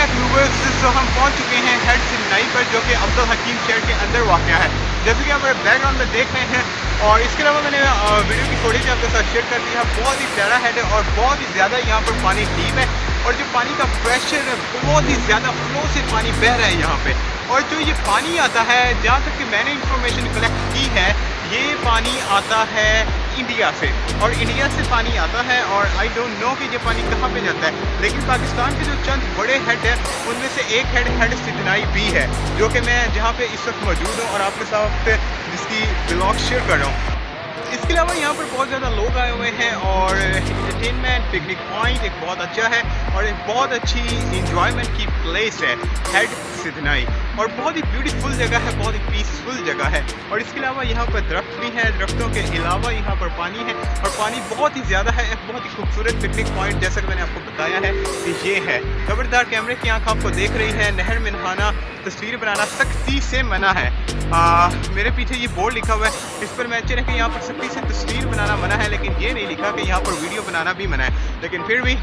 Back viewers. तो हम पहुंच चुके हैं हेड सिरनाई पर, जो कि अब्दुल हकीम शहर के अंदर वाक़ है, जैसे कि आप बैकग्राउंड में देख रहे हैं। और इसके अलावा मैंने वीडियो की फुटेज आपके साथ शेयर कर दी है। बहुत ही प्यारा हेड है और बहुत ही ज़्यादा यहाँ पर पानी डीप है, और जो पानी का प्रेशर है बहुत ही ज़्यादा फ्लो से पानी बह रहा है यहाँ पे। और जो ये पानी आता है, जहाँ तक कि मैंने इंफॉर्मेशन कलेक्ट की है, ये पानी आता है इंडिया से, और इंडिया से पानी आता है। और आई डोंट नो कि ये पानी कहाँ पे जाता है, लेकिन पाकिस्तान के जो चंद बड़े हेड हैं उनमें से एक हेड सिरनाई भी है, जो कि मैं जहाँ पे इस वक्त मौजूद हूँ और आपके साथ जिसकी ब्लॉग शेयर कर रहा हूँ। इसके अलावा यहाँ पर बहुत ज़्यादा लोग आए हुए हैं, और एंटरटेनमेंट पिकनिक पॉइंट एक बहुत अच्छा है, और एक बहुत अच्छी इंजॉयमेंट की प्लेस है हेड सिरनाई, और बहुत ही ब्यूटीफुल जगह है, बहुत ही पीसफुल जगह है। और इसके अलावा यहाँ पर दरख्त भी हैं, दरख्तों के अलावा यहाँ पर पानी है, और पानी बहुत ही ज़्यादा है। एक बहुत ही खूबसूरत पिकनिक पॉइंट, जैसा कि मैंने आपको बताया है कि ये है। खबरदार कैमरे की आंख आपको देख रही है, नहर में नहाना, तस्वीर बनाना सख्ती से मना है। मेरे पीछे ये बोर्ड लिखा हुआ है, इस पर मैंशन है कि यहाँ पर सख्ती से तस्वीर बनाना मना है, लेकिन ये नहीं लिखा कि यहाँ पर वीडियो बनाना भी मना है। लेकिन फिर भी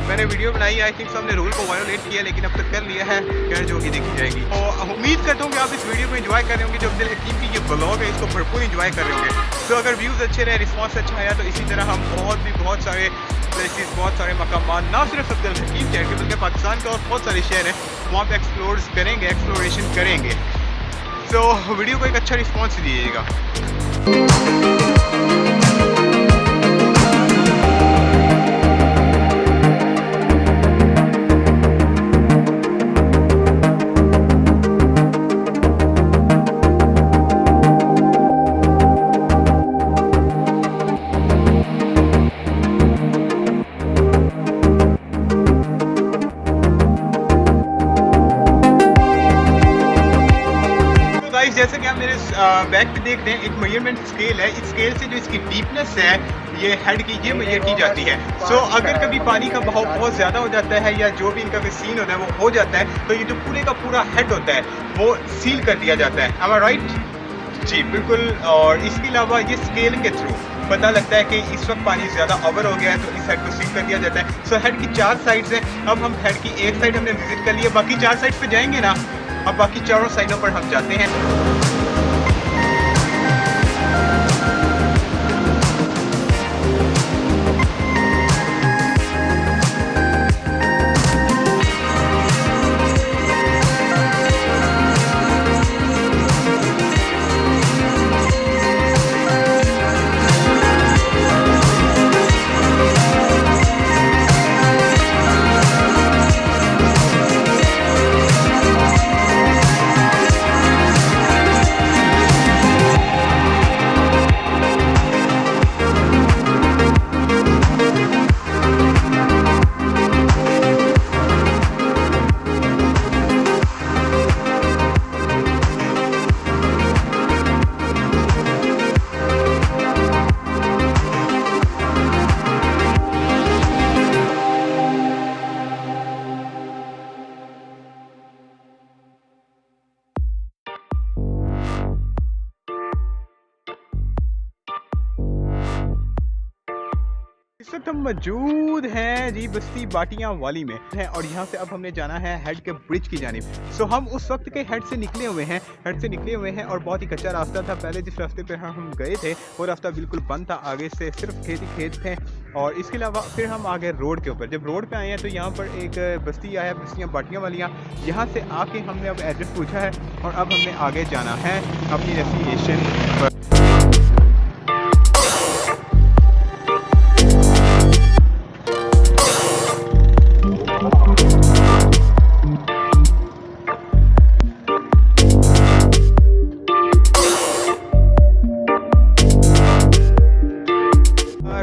मैंने वीडियो बनाई। आई थिंक हमने रूल को वायोलेट किया, लेकिन अब तक कर लिया है, खैर जो कि देखी जाएगी। तो उम्मीद करता हूँ कि आप इस वीडियो को एंजॉय कर रहे होंगे। जो अब्दुल हकीम की ये ब्लॉग है, इसको भरपूर एंजॉय कर रहे होंगे। तो अगर व्यूज़ अच्छे रहे, रिस्पॉन्स अच्छा आया, तो इसी तरह हम बहुत सारे प्लेसेस, बहुत सारे मकामात, ना सिर्फ अब्दुल हकीम शहर के बल्कि पाकिस्तान के और बहुत सारे शहर हैं, वहाँ पे एक्सप्लोरेशन करेंगे। तो वीडियो को एक अच्छा रिस्पॉन्स दीजिएगा। जैसे कि आप मेरे बैक पे देख रहे हैं, एक मेजरमेंट स्केल है। इस स्केल से जो इसकी डीपनेस है ये हेड की, ये मेजर की जाती है। सो अगर कभी पानी का बहाव बहुत ज़्यादा हो जाता है, या जो भी इनका कोई सीन होता है वो हो जाता है, तो ये जो पूरे का पूरा हेड होता है वो सील कर दिया जाता है। am I right? जी बिल्कुल। और इसके अलावा ये स्केल के थ्रू पता लगता है कि इस वक्त पानी ज़्यादा ओवर हो गया है, तो इस हेड को सील कर दिया जाता है। सो हेड की 4 साइड्स हैं। अब हम हेड की एक साइड हमने विजिट कर लिया, बाकी 4 साइड पे जाएंगे ना। अब बाकी चारों साइडों पर हम जाते हैं। इस वक्त हम मौजूद हैं जी बस्ती बाटियां वाली में है, और यहाँ से अब हमने जाना है हेड के ब्रिज की जानिब। सो हम उस वक्त के हेड से निकले हुए हैं, और बहुत ही कच्चा रास्ता था। पहले जिस रास्ते पे हम गए थे वो रास्ता बिल्कुल बंद था, आगे से सिर्फ खेत ही खेत थे। और इसके अलावा फिर हम आ गए रोड के ऊपर। जब रोड पे आए हैं तो यहाँ पर एक बस्ती आया, बस्तियाँ बाटियाँ वालियाँ। यहाँ से आके हमने अब एड्रेस पूछा है, और अब हमने आगे जाना है अपनी डेस्टिनेशन पर।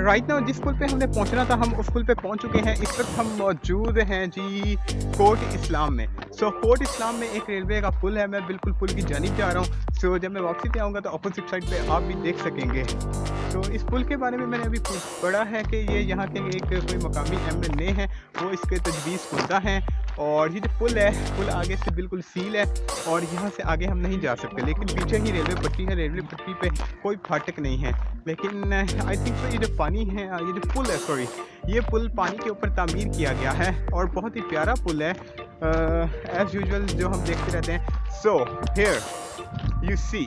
राइट नाउ जिस पुल पे हमने पहुंचना था, हम उस पुल पे पहुंच चुके हैं। इस वक्त हम मौजूद हैं जी कोट इस्लाम में। सो कोट इस्लाम में एक रेलवे का पुल है, मैं बिल्कुल पुल की जानिब जा रहा हूँ। सो जब मैं वापसी पे आऊँगा तो अपोजिट साइड पे आप भी देख सकेंगे। तो इस पुल के बारे में मैंने अभी पढ़ा है कि ये यहाँ के एक कोई मकामी MLA हैं, वो इसके तजवीज़ कुंदा हैं। और ये जो पुल है, पुल आगे से बिल्कुल सील है, और यहाँ से आगे हम नहीं जा सकते। लेकिन पीछे ही रेलवे पट्टी है, रेलवे पट्टी पे कोई फाटक नहीं है। लेकिन आई थिंक सो ये जो पानी है, ये जो पुल है, सॉरी, ये पुल पानी के ऊपर तामीर किया गया है, और बहुत ही प्यारा पुल है। एज यूजुअल जो हम देखते रहते हैं। सो हियर यू सी,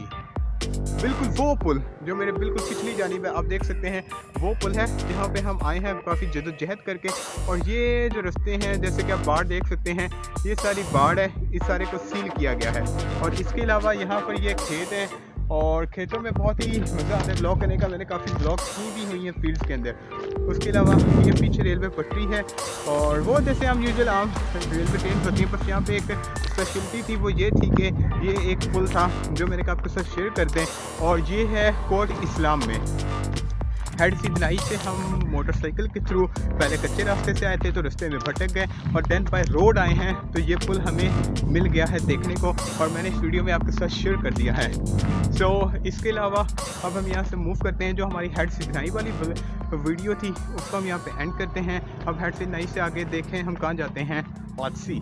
बिल्कुल वो पुल जो मेरे बिल्कुल पिछली जानिब है, आप देख सकते हैं वो पुल है जहाँ पे हम आए हैं काफ़ी जदोजहद करके। और ये जो रास्ते हैं जैसे कि आप बाढ़ देख सकते हैं, ये सारी बाढ़ है, इस सारे को सील किया गया है। और इसके अलावा यहाँ पर ये खेत है और खेतों में बहुत ही मज़ा आता है ब्लॉग करने का। मैंने काफ़ी ब्लॉग की भी हुई हैं फील्ड्स के अंदर। उसके अलावा ये पीछे रेलवे पटरी है और वो जैसे हम यूजुअल आम रेलवे ट्रेन होती हैं, बस यहाँ पे एक स्पेशलिटी थी, वो ये थी कि ये एक पुल था जो मैंने आपके साथ शेयर करते हैं। और ये है कोट इस्लाम में। हेड सिद्धनाई से हम मोटरसाइकिल के थ्रू पहले कच्चे रास्ते से आए थे तो रास्ते में भटक गए और देन बाय रोड आए हैं तो ये पुल हमें मिल गया है देखने को और मैंने इस वीडियो में आपके साथ शेयर कर दिया है। सो इसके अलावा अब हम यहाँ से मूव करते हैं। जो हमारी हेड सिद्धनाई वाली वीडियो थी उसको हम यहाँ पे एंड करते हैं। अब हेड सिद्धनाई से आगे देखें हम कहाँ जाते हैं, लेट्स सी।